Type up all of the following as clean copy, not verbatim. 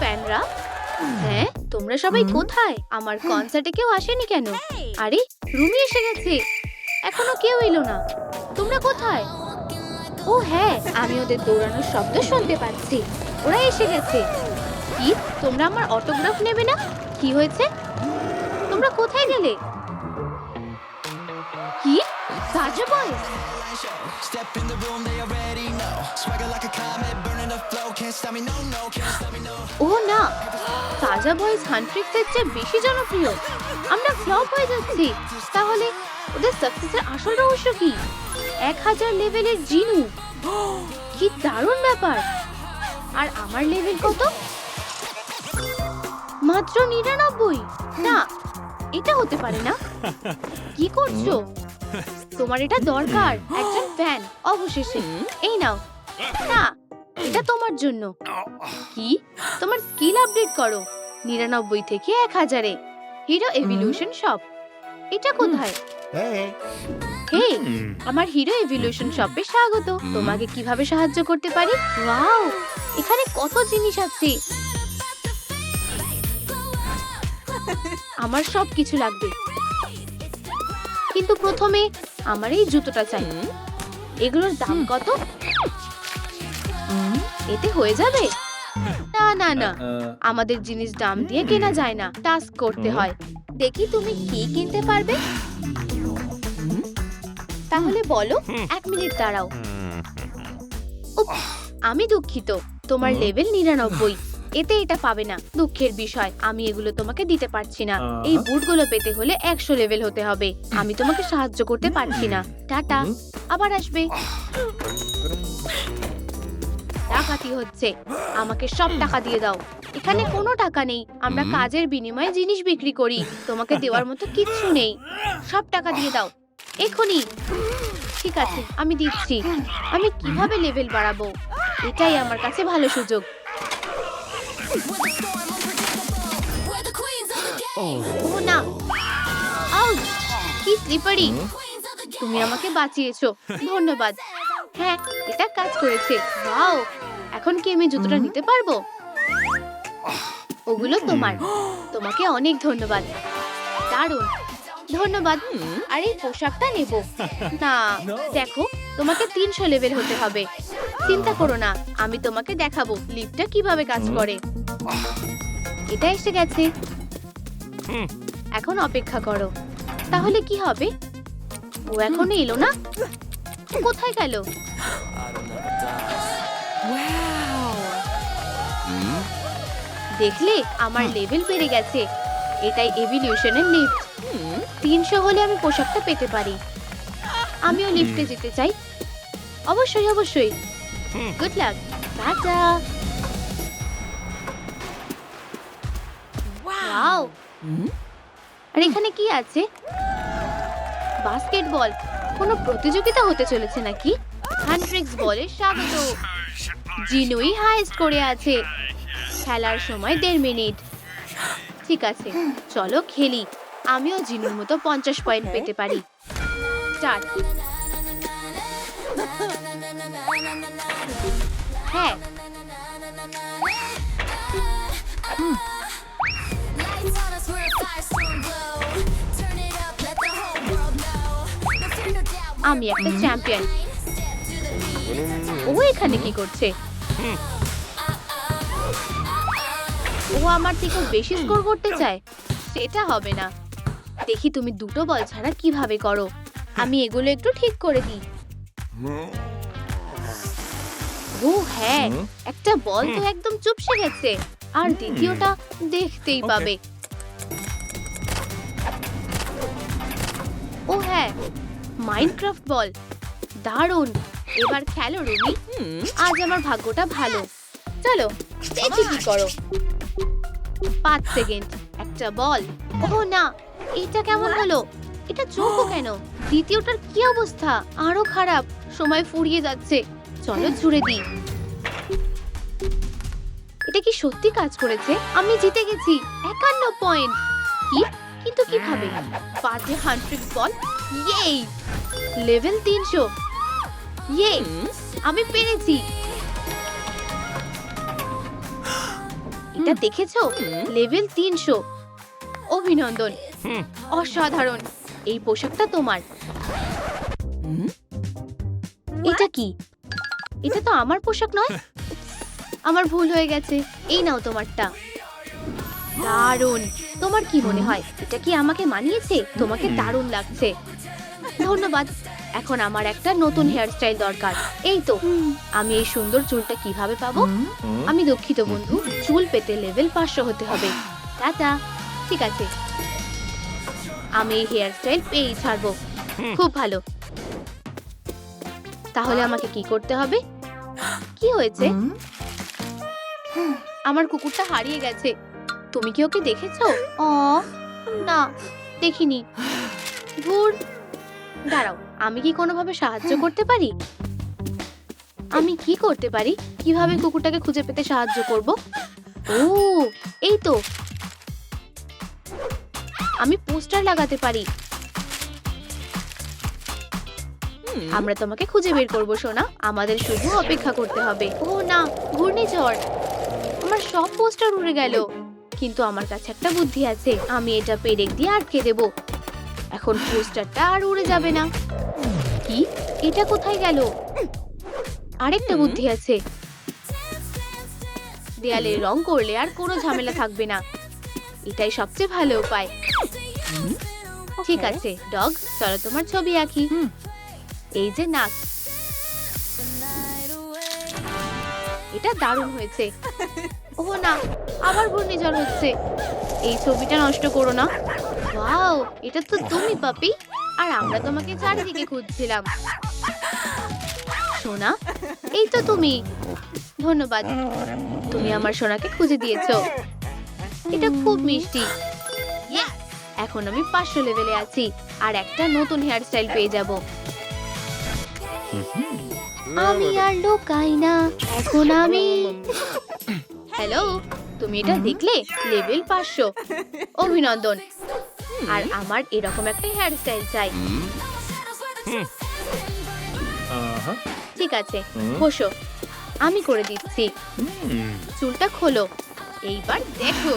ফ্যানরা। হ্যাঁ, তোমরা সবাই কোথায়? আমার কনসার্টে কেউ আসেনি কেন? আরে, রুমি এসে গেছে। এখনো কেউ এলো না। তোমরা কোথায়? ও হ্যাঁ, আমি ওদের দৌড়ানোর শব্দ শুনতে পাচ্ছি। ওরা এসে গেছে। কি, তোমরা আমার অটোগ্রাফ নেবে না? কি হয়েছে? তোমরা কোথায় গেলে? কি, সাজা বয়েজ? ও না, সাজা বয়েজ হান্ট্রিক্সের চেয়ে বেশি জনপ্রিয়। আমরা ফ্লপ হয়ে যাচ্ছি। তাহলে ওদের সাকসেসের আসল রহস্য কি? 1000 লেভেলের জিনু। কি দারুণ ব্যাপার। আর আমার লেভেল কত? মাত্র 99। না, এটা হতে পারে না। কি করছো? তোমার এটা দরকার, একজন ফ্যান। অবশেষে এই নাও। না, এটা তোমার জন্য। কি, তোমার স্কিল আপডেট করো 99 থেকে 1000-এ। Hero evolution shop. এটা কোথায়? হে, আমার হিরো এভলিউশন শপে স্বাগত। তোমাকে কিভাবে সাহায্য করতে পারি? ওয়াও, এখানে কত জিনিস আছে। আমার সব কিছু লাগবে, কিন্তু প্রথমে আমার এই জুতোটা চাই। এগুলোর দাম কত? এতে হয়ে যাবে? না না না, আমাদের জিনিস দাম দিয়ে কেনা যায় না, টাস্ক করতে হয়। দেখি তুমি কি কিনতে পারবে। তাহলে বলো। 1 মিনিট দাঁড়াও। উপ, আমি দুঃখিত, তোমার লেভেল 99। এতে এটা পাবে না। দুঃখের বিষয়, আমি এগুলো তোমাকে দিতে পারছি না। এই বুটগুলো পেতে হলে 100 লেভেল হতে হবে। আমি তোমাকে সাহায্য করতে পারছি না। টাটা, আবার আসবে। ডাকাতি হচ্ছে। আমাকে সব টাকা দিয়ে দাও। এখানে কোনো টাকা নেই। আমরা কাজের বিনিময়ে জিনিস বিক্রি করি। তোমাকে দেওয়ার মতো কিচ্ছু নেই। সব টাকা দিয়ে দাও এখনই। ঠিক আছে, আমি দিচ্ছি। আমি কিভাবে লেভেল বাড়াবো? এটাই আমার কাছে ভালো সুযোগ। ও না, আউচ! কি স্লিপারি। তুমি আমাকে বাঁচিয়েছো, ধন্যবাদ। হ্যাঁ, এটা কাজ করেছে। ওয়াও, এখন কি আমি জুতোটা নিতে পারবো? ওগুলো তোমার। তোমাকে অনেক ধন্যবাদ। দারুণ, ধন্যবাদ। আর এই পোশাকটা নেব না। দেখো, তোমাকে 300 লেভেল হতে হবে। চিন্তা করো না, আমি তোমাকে দেখাবো লিফটটা কিভাবে কাজ করে। এটা এসে গেছে। এখন অপেক্ষা করো। তাহলে কি হবে? ও এখনো এলো না। কোথায় গেল? দেখলে, আমার লেভেল বেড়ে গেছে। এটাই এভলিউশনের লিফট। 300 হলে আমি পোশাকটা পেতে পারি। আমিও লিফটে যেতে চাই। অবশ্যই অবশ্যই। Good luck. টাটা। ওয়াও, আর এখানে কি আছে? বাস্কেটবল। কোনো প্রতিযোগিতা হতে চলেছে নাকি? হান্ট্রিক্স বলে স্বাগত। জিনুই হাইস্ট করে আছে। খেলার সময় 1.5 মিনিট। ঠিক আছে, চলো খেলি। আমিও জিনুর মতো 50 পয়েন্ট পেতে পারি। স্টার্ট। হ্যাঁ, আমি একটা চ্যাম্পিয়ন। ও এখানে কি করছে? ও আমার থেকে বেশি স্কোর করতে চায়। সেটা হবে না। দেখি তুমি দুটো বল ছাড়া কিভাবে করো। আমি এগুলো একটু ঠিক করে দিই। ও হ্যাঁ, একটা বল তো একদম চুপসে গেছে। আর দ্বিতীয়টা দেখতেই পাবে। ও হ্যাঁ, মাইনক্রাফট বল। দারুণ। এবার খেলো রুমি। আজ আমার ভাগ্যটা ভালো। চলো, দেখি কি করো। 5 সেকেন্ড। একটা বল। ও না, এটা কেমন হলো? এটা চৌকো কেন? দ্বিতীয়টার কি অবস্থা? আরো খারাপ। সময় ফুরিয়ে যাচ্ছে। চলো ছুড়ে দিই। এটা কি সত্যি কাজ করেছে? আমি জিতে গেছি। 51 পয়েন্ট। কি? কিন্তু কিভাবে? বাজে হান্ট্রিক্স বল। ইয়ে, লেভেল 300। ইয়ে, আমি পেরেছি। এটা দেখেছো? লেভেল 300। অভিনন্দন, অসাধারণ। এই পোশাকটা তোমার। এটা কি? এটা তো আমার পোশাক নয়। আমার ভুল হয়ে গেছে। এই নাও তোমারটা। দারুণ। তোমার কি মনে হয় এটা কি আমাকে মানিয়েছে? তোমাকে দারুণ লাগছে। ধন্যবাদ। এখন আমার একটা নতুন হেয়ার স্টাইল দরকার। এই তো, আমি এই সুন্দর চুলটা কিভাবে পাবো? আমি দুঃখিত বন্ধু, চুল পেতে লেভেল 500 হতে হবে। টাটা। ঠিক আছে, আমি এই হেয়ার স্টাইল পেয়েই ছাড়বো। খুব ভালো। তাহলে আমাকে কি করতে হবে? কি হয়েছে? আমার কুকুরটা হারিয়ে গেছে। তুমি কি ওকে দেখেছো? না, দেখিনি। ধুর। দাঁড়াও, আমি কি কোনোভাবে সাহায্য করতে পারি? আমি কি করতে পারি? কিভাবে কুকুরটাকে খুঁজে পেতে সাহায্য করব? ও, এই তো। আমি পোস্টার লাগাতে পারি। আমরা তোমাকে খুঁজে বের করব সোনা। আমাদের শুধু অপেক্ষা করতে হবে। ও না, ঘূর্ণিঝড়। আমার সব পোস্টার উড়ে গেল। কিন্তু আমার কাছে একটা বুদ্ধি আছে। আমি এটা পেরেক দিয়ে আটকে দেব। এখন পোস্টারটা আর উড়ে যাবে না। কি? এটা কোথায় গেল? আরেকটা বুদ্ধি আছে। দেয়ালে রং করলে আর কোনো ঝামেলা থাকবে না। এটাই সবচেয়ে ভালো উপায়। ঠিক আছে ডগ, চলো তোমার ছবি আঁকি। এই যে নাক। এটা দারুণ হয়েছে। ও না, আবার ঘূর্ণিঝড় হচ্ছে। এই ছবিটা নষ্ট করো না। ওয়াও, এটা তো তুমি পাপি। আর আমরা তোমাকে চারিদিকে খুঁজছিলাম। সোনা, এই তো তুমি। ধন্যবাদ, তুমি আমার সোনাকে খুঁজে দিয়েছো। এটা খুব মিষ্টি। এখন আমি 500 লেভেলে আছি আর একটা নতুন হেয়ার স্টাইল পেয়ে যাব। আমি আর লুকাই না, এখন আমি। হ্যালো, তুমি এটা দেখলে? লেভেল 500। অভিনন্দন। আর আমার এরকম একটা হেয়ার স্টাইল চাই। ঠিক আছে, বসো, আমি করে দিচ্ছি। চুলটা খোলো। এইবার দেখো।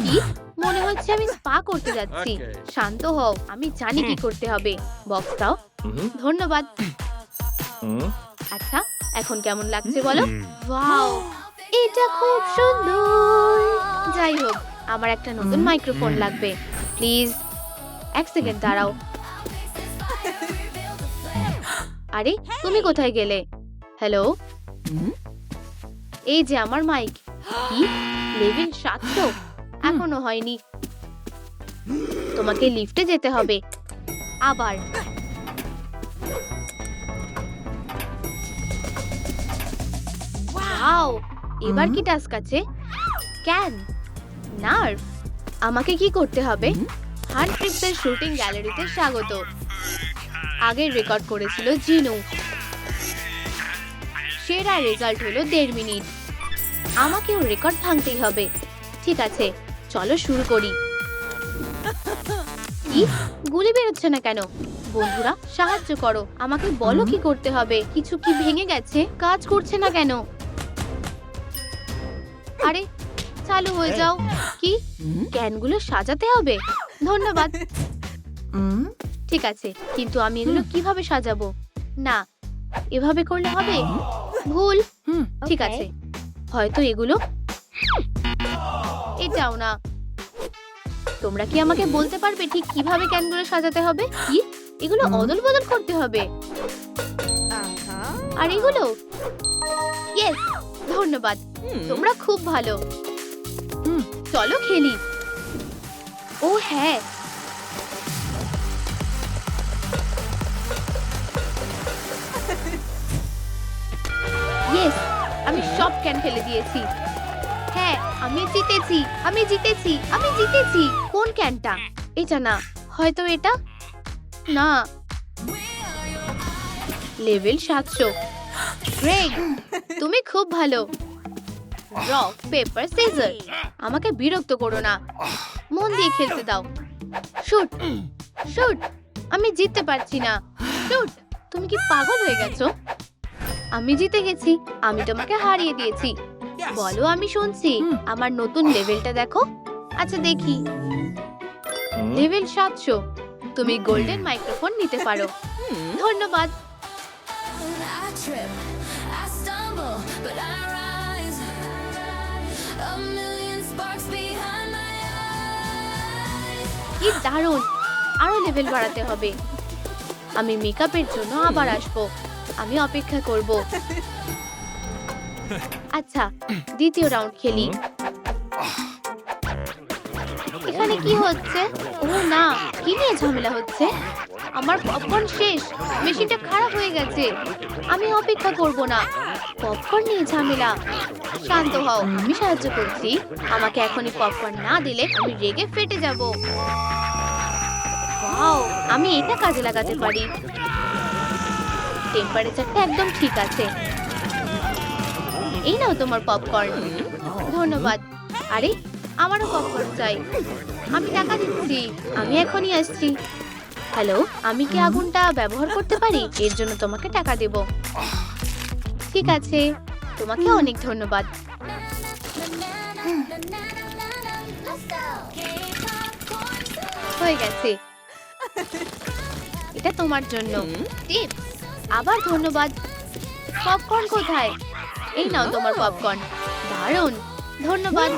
কি মনে হচ্ছে আমি স্পা করতে যাচ্ছি। শান্ত হও, আমি জানি কি করতে হবে। বক্স দাও। ধন্যবাদ। আচ্ছা, এখন কেমন লাগছে বলো? ওয়াও, এটা খুব সুন্দর। যাই হোক, আমার একটা নতুন মাইক্রোফোন লাগবে। প্লিজ 1 সেকেন্ড দাঁড়াও। আরে, তুমি কোথায় গেলে? হ্যালো, এই যে আমার মাইক। কি? লেভেল 700? এখনো হয়নি। তোমাকে লিফটে যেতে হবে। আবার। ওয়াও, এবার কি টাস্ক আছে? Can, nerve. আমাকে কি করতে হবে? হান্ট ট্রিক্সের শুটিং গ্যালারিতে স্বাগত। আগে রেকর্ড করেছিল জিনু। সেরা রেজাল্ট হলো 1.5 মিনিট। আমাকেও রেকর্ড ভাঙতেই হবে। ঠিক আছে, চলো শুরু করি। কি? গুলি বেরোচ্ছে না কেন? বন্ধুরা, সাহায্য করো। আমাকে বলো কি করতে হবে। কিছু কি ভেঙে গেছে? কাজ করছে না কেন? আরে, চালু হয়ে যাও। কি? ক্যানগুলো সাজাতে হবে? ধন্যবাদ। ঠিক আছে, কিন্তু আমি এগুলো কিভাবে সাজাবো? না, এভাবে করলে হবে? ভুল। ঠিক আছে, হয়তো এগুলো। এটাও না। তোমরা কি আমাকে বলতে পারবে ঠিক কিভাবে ক্যানগুলো সাজাতে হবে? কি? এগুলো অদল বদল করতে হবে। আর এগুলো? ইয়েস, ধন্যবাদ। তোমরা খুব ভালো। চলো খেলি। ও হ্যাঁ, ইয়েস, আমি সব ক্যান ফেলে দিয়েছি। হ্যাঁ, আমি জিতেছি, আমি জিতেছি, আমি জিতেছি। কোন ক্যানটা? এটা না, হয়তো এটা না। লেভেল 700। গ্রেগ, তুমি খুব ভালো। Rock paper scissor. আমাকে বিরক্ত করো না, মন দিয়ে খেলতে দাও। Shoot, shoot. আমি জিততে পারছি না। শুট। তুমি কি পাগল হয়ে গেছো? আমি জিতে গেছি। আমি তোমাকে হারিয়ে দিয়েছি। বলো, আমি শুনছি। আমার নতুন লেভেলটা দেখো। আচ্ছা দেখি। লেভেল 700। তুমি গোল্ডেন মাইক্রোফোন নিতে পারো। ধন্যবাদ। I trip, I stumble, but I rise. A million sparks behind my eyes. কি দারুণ! আরো লেভেল বাড়াতে হবে। আমি মেকআপের জন্য আবার আসবো। আমি অপেক্ষা করব। আচ্ছা, দ্বিতীয় রাউন্ড খেলি। এখানে কি হচ্ছে? ও না, কি নিয়ে ঝামেলা হচ্ছে? আমার পপকর্ন শেষ। মেশিনটা খারাপ হয়ে গেছে। আমি অপেক্ষা করব না। পপকর্ন নিয়ে ঝামেলা। শান্ত হও, আমি সাহায্য করছি। আমাকে এখনই পপকর্ন না দিলে আমি রেগে ফেটে যাব। ওয়াও, আমি এটা কাজে লাগাতে পারি। টেম্পারেচারটা একদম ঠিক আছে। এই নাও তোমার পপকর্ন। ধন্যবাদ। আরে, আমারও পপকর্ন চাই। আমি টাকা দিচ্ছি। আমি এখনই আসছি। হ্যালো, আমি কি আগুনটা ব্যবহার করতে পারি? এর জন্য তোমাকে টাকা দেব। ঠিক আছে, তোমাকে অনেক ধন্যবাদ। হয়ে গেছে। এটা তোমার জন্য। টিপস। আবার ধন্যবাদ। পপকর্ন কোথায়? এই নাও তোমার পপকর্ন। দারুণ, ধন্যবাদ।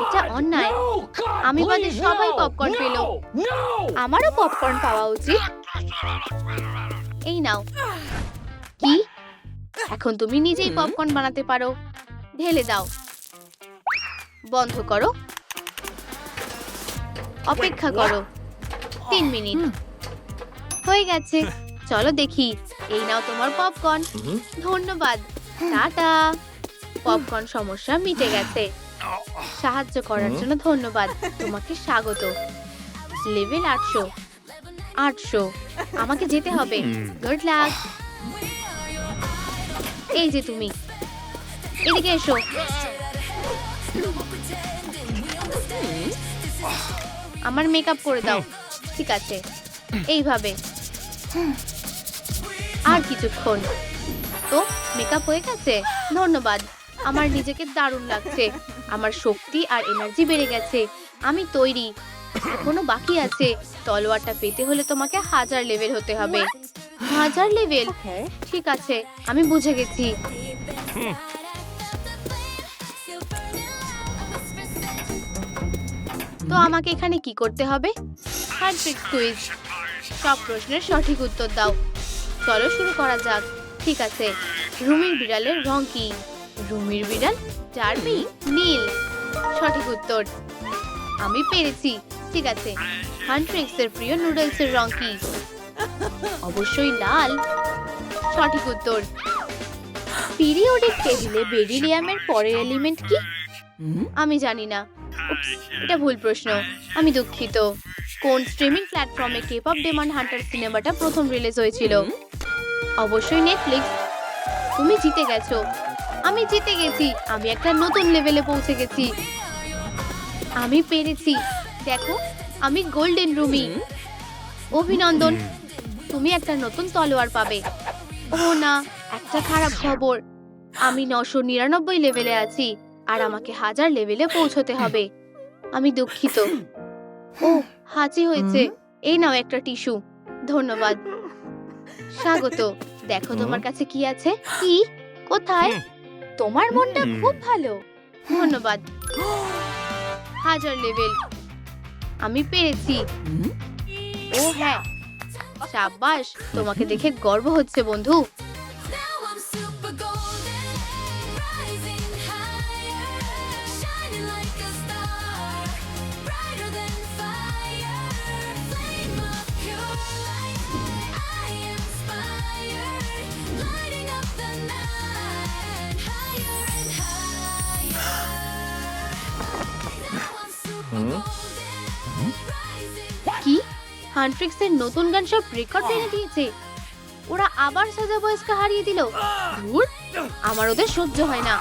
এটা অন্যায়। আমি বাদে সবাই পপকর্ন পেল। আমারও পপকর্ন পাওয়া উচিত। এই নাও। কি? এখন তুমি নিজেই পপকর্ন বানাতে পারো। ঢেলে দাও। বন্ধ করো। অপেক্ষা করো 3 মিনিট। হয়ে গেছে। চলো দেখি। এই নাও তোমার পপকর্ন। ধন্যবাদ। টাটা। পপকর্ন সমস্যা মিটে গেছে। সাহায্য করার জন্য ধন্যবাদ। তোমাকে স্বাগত। লেভেল 800। 800। আমাকে যেতে হবে। Good luck. এই যে তুমি। এদিকে এসো। আমার মেকআপ করে দাও। ঠিক আছে, এইভাবে। আর কিছুক্ষণ। তো মেকআপ হয়ে গেছে। ধন্যবাদ। আমার নিজেকে দারুণ লাগছে। আমার শক্তি আর এনার্জি বেড়ে গেছে। আমি তৈরি। এখনো বাকি আছে। তলোয়ারটা পেতে হলে তোমাকে 1000 লেভেল হতে হবে। 1000 লেভেল? ঠিক আছে, আমি বুঝে গেছি। তো আমাকে এখানে কি করতে হবে? হ্যান্ডট্রিক কুইজ। সব প্রশ্নের সঠিক উত্তর দাও। চলো শুরু করা যাক। ঠিক আছে। রুমির বিড়ালের রং কি? রুমির বিড়াল ডার্বি নীল। সঠিক উত্তর। আমি পেরেছি। ঠিক আছে। হান্ট্রিক্সের প্রিয় নুডলসের রং কি? অবশ্যই লাল। সঠিক উত্তর। পিরিয়ডিক টেবিলে বেরিলিয়ামের পরের এলিমেন্ট কি? আমি জানি না। উপস, এটা ভুল প্রশ্ন। আমি দুঃখিত। কোন স্ট্রিমিং প্ল্যাটফর্মে কেপ অফ ডেমন হান্টার সিনেমাটা প্রথম রিলিজ হয়েছিল? অবশ্যই নেটফ্লিক্স। তুমি জিতে গেছো। আমি জিতে গেছি। আমি একটা নতুন লেভেলে পৌঁছে গেছি। আমি পেরেছি। দেখো, আমি গোল্ডেন রুমি। অভিনন্দন। তুমি একটা নতুন তলোয়ার পাবে। ও না, একটা খারাপ খবর। আমি 999 লেভেলে আছি আর আমাকে 1000 লেভেলে পৌঁছতে হবে। আমি দুঃখিত। ও, হাঁচি হয়েছে। এই নাও একটা টিস্যু। ধন্যবাদ। স্বাগত। দেখো তোমার কাছে কি আছে। কি? কোথায়? তোমার মনটা খুব ভালো। ধন্যবাদ। 1000 লেভেল। আমি পেরেছি। ও হ্যাঁ, সাব্বাস। তোমাকে দেখে গর্ব হচ্ছে বন্ধু। Now I'm super golden, rising higher, shining like a star, brighter than fire, flame of pure light. I inspire, lighting up the night, higher and higher. Now I'm super golden, rising. কি? হান্ট্রিক্সের নতুন গান সব record ভেঙে দিয়েছে। ওরা আবার সাজা বয়েজকে হারিয়ে দিল। ধুর, আমার ওদের সহ্য হয় না।